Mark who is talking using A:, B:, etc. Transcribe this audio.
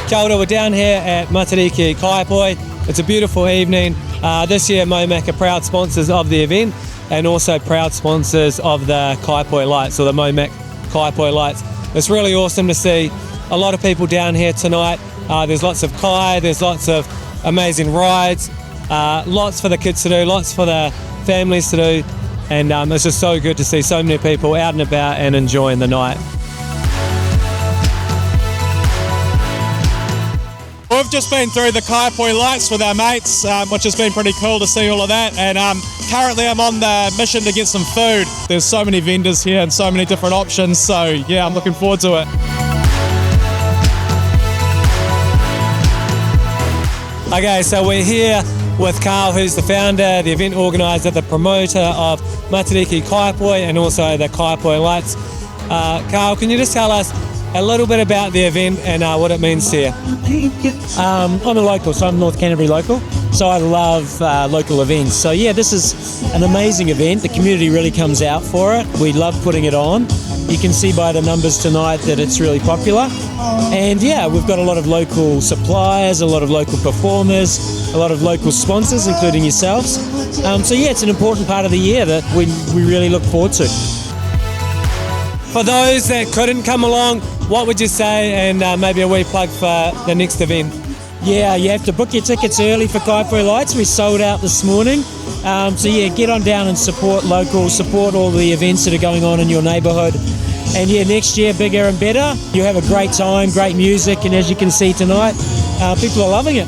A: Kia ora, we're down here at Matariki Kaiapoi. It's a beautiful evening. This year MoMac are proud sponsors of the event and also proud sponsors of the Kaiapoi Lights, or the MoMac Kaiapoi Lights. It's really awesome to see a lot of people down here tonight. There's lots of kai, there's lots of amazing rides, lots for the kids to do, lots for the families to do, and it's just so good to see so many people out and about and enjoying the night.
B: We've just been through the Kaiapoi Lights with our mates, which has been pretty cool to see all of that, and currently I'm on the mission to get some food. There's so many vendors here and so many different options, so yeah, I'm looking forward to it.
A: Okay, so we're here with Carl, who's the founder, the event organiser, the promoter of Matariki Kaiapoi and also the Kaiapoi Lights. Carl, can you just tell us a little bit about the event and what it means to you?
C: I'm a local, so I'm North Canterbury local, so I love local events. So yeah, this is an amazing event. The community really comes out for it. We love putting it on. You can see by the numbers tonight that it's really popular. And yeah, we've got a lot of local suppliers, a lot of local performers, a lot of local sponsors, including yourselves. So yeah, it's an important part of the year that we really look forward to.
A: For those that couldn't come along, what would you say, and maybe a wee plug for the next event?
C: Yeah, you have to book your tickets early for Kaiapoi Lights. We sold out this morning. So yeah, get on down and support local, support all the events that are going on in your neighbourhood. And yeah, next year, bigger and better. You have a great time, great music, and as you can see tonight, people are loving it.